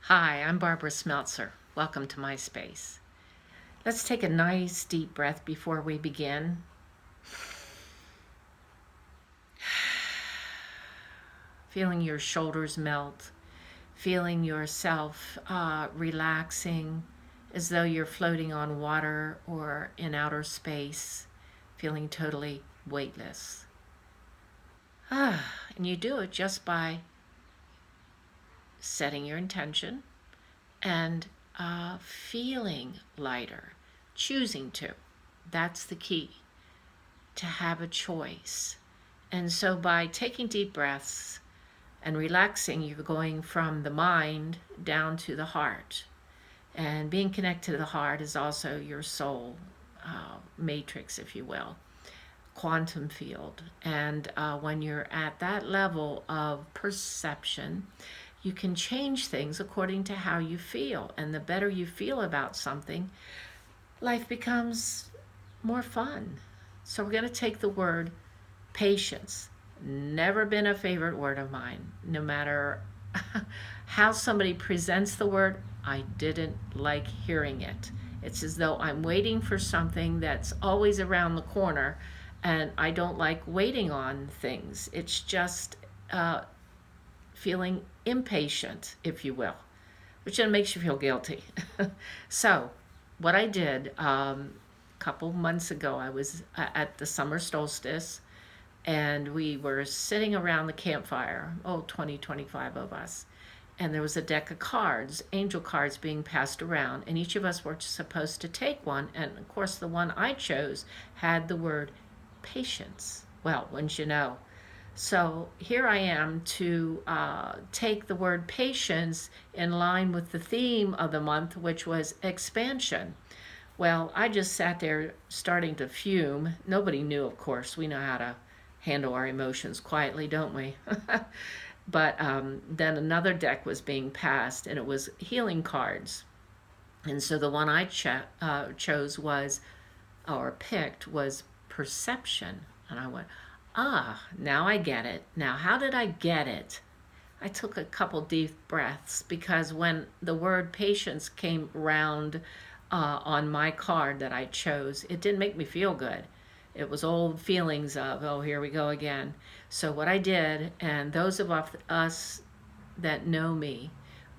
Hi, I'm Barbara Smeltzer. Welcome to my space. Let's take a nice deep breath before we begin. Feeling your shoulders melt, feeling yourself relaxing as though you're floating on water or in outer space, feeling totally weightless. And you do it just by setting your intention and feeling lighter, choosing to. That's the key, to have a choice. And so by taking deep breaths and relaxing, you're going from the mind down to the heart. And being connected to the heart is also your soul matrix, if you will, quantum field. And when you're at that level of perception, you can change things according to how you feel. And the better you feel about something, life becomes more fun. So we're going to take the word patience. Never been a favorite word of mine. No matter how somebody presents the word, I didn't like hearing it. It's as though I'm waiting for something that's always around the corner, and I don't like waiting on things. It's just feeling impatient, if you will, which then makes you feel guilty. So what I did a couple months ago, I was at the summer solstice, and we were sitting around the campfire, 20, 25 of us, and there was a deck of cards, angel cards, being passed around, and each of us were supposed to take one, and of course the one I chose had the word patience. Well, wouldn't you know? So here I am to take the word patience in line with the theme of the month, which was expansion. Well, I just sat there starting to fume. Nobody knew, of course. We know how to handle our emotions quietly, don't we? But then another deck was being passed, and it was healing cards. And so the one I chose was, or picked, was perception. And I went, now I get it. Now, how did I get it? I took a couple deep breaths, because when the word patience came round on my card that I chose, it didn't make me feel good. It was old feelings of, oh, here we go again. So what I did, and those of us that know me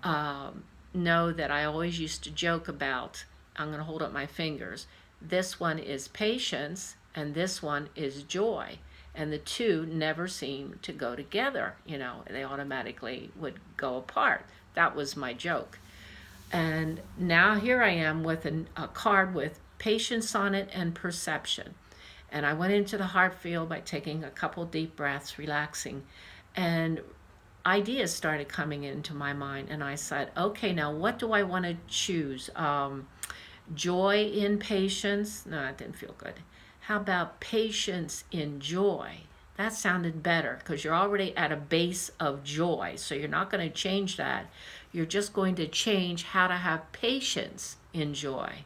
know that I always used to joke about, I'm going to hold up my fingers, this one is patience and this one is joy. And the two never seem to go together. They automatically would go apart. That was my joke. And now here I am with a card with patience on it and perception. And I went into the heart field by taking a couple deep breaths, relaxing, and ideas started coming into my mind. And I said, okay, now what do I want to choose? Joy in patience? No, that didn't feel good. How about patience in joy? That sounded better, because you're already at a base of joy. So you're not going to change that. You're just going to change how to have patience in joy.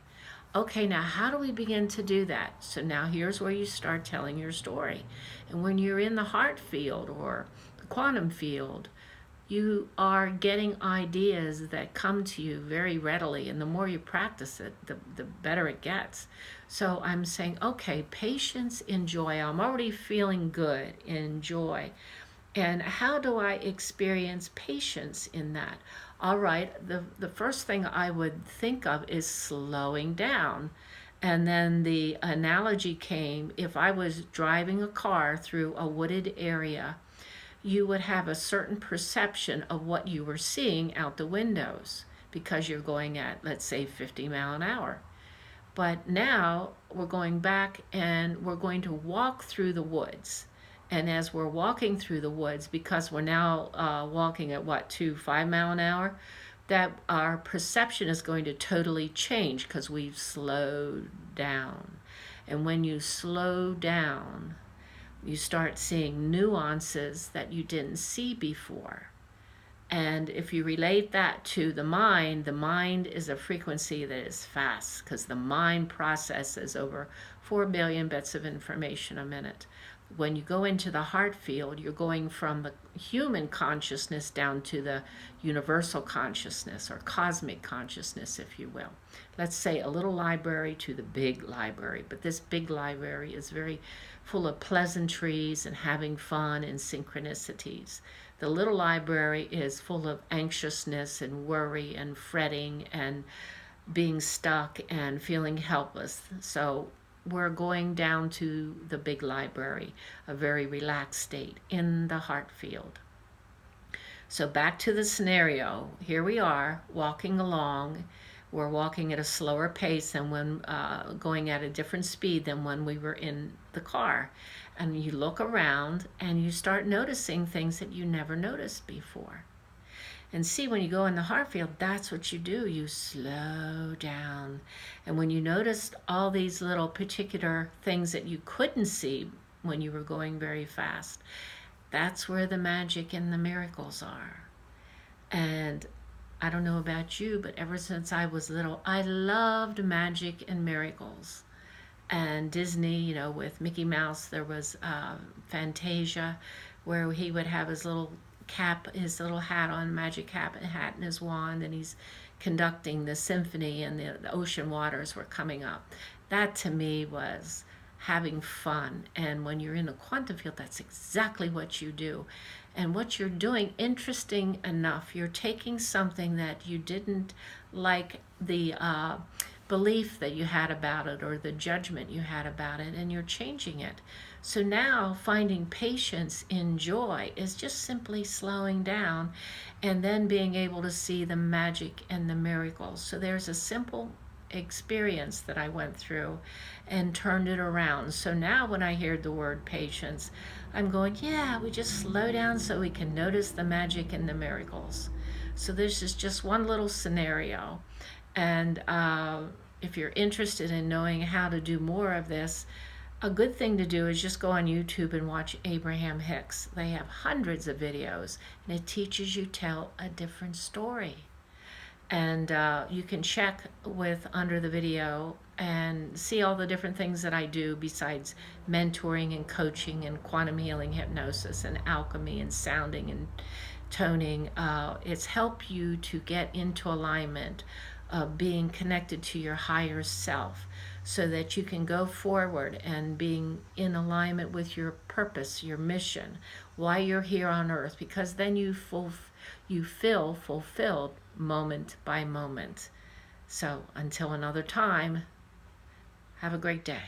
Okay, now how do we begin to do that? So now here's where you start telling your story. And when you're in the heart field or the quantum field, you are getting ideas that come to you very readily. And the more you practice it, the better it gets. So I'm saying, okay, patience in joy. I'm already feeling good in joy. And how do I experience patience in that? All right, the first thing I would think of is slowing down. And then the analogy came, if I was driving a car through a wooded area, you would have a certain perception of what you were seeing out the windows, because you're going at, let's say, 50 mile an hour. But now we're going back and we're going to walk through the woods. And as we're walking through the woods, because we're now walking at 5 mile an hour, that our perception is going to totally change, because we've slowed down. And when you slow down, you start seeing nuances that you didn't see before. And if you relate that to the mind is a frequency that is fast, because the mind processes over 4 billion bits of information a minute. when you go into the heart field, you're going from the human consciousness down to the universal consciousness, or cosmic consciousness, if you will. Let's say a little library to the big library, but this big library is very full of pleasantries and having fun and synchronicities. The little library is full of anxiousness and worry and fretting and being stuck and feeling helpless. So we're going down to the big library, a very relaxed state in the heart field. So back to the scenario. Here we are walking along. We're walking at a slower pace than when going at a different speed than when we were in the car. And you look around and you start noticing things that you never noticed before. And see, when you go in the heart field, that's what you do. You slow down. And when you noticed all these little particular things that you couldn't see when you were going very fast, that's where the magic and the miracles are. And I don't know about you, but ever since I was little, I loved magic and miracles. And Disney, you know, with Mickey Mouse, there was Fantasia, where he would have his little cap, his little hat on, magic hat and his wand, and he's conducting the symphony, and the ocean waters were coming up. That to me was having fun. And when you're in the quantum field, that's exactly what you do. And what you're doing, interesting enough, you're taking something that you didn't like, the belief that you had about it or the judgment you had about it, and you're changing it. So now finding patience in joy is just simply slowing down and then being able to see the magic and the miracles. So there's a simple experience that I went through and turned it around. So now when I hear the word patience, I'm going, yeah, we just slow down so we can notice the magic and the miracles. So this is just one little scenario. And if you're interested in knowing how to do more of this, a good thing to do is just go on YouTube and watch Abraham Hicks. They have hundreds of videos, and it teaches you tell a different story. And you can check with under the video and see all the different things that I do besides mentoring and coaching and quantum healing hypnosis and alchemy and sounding and toning. It's help you to get into alignment of being connected to your higher self, so that you can go forward and being in alignment with your purpose, your mission, why you're here on earth, because then you feel fulfilled moment by moment. So until another time, have a great day.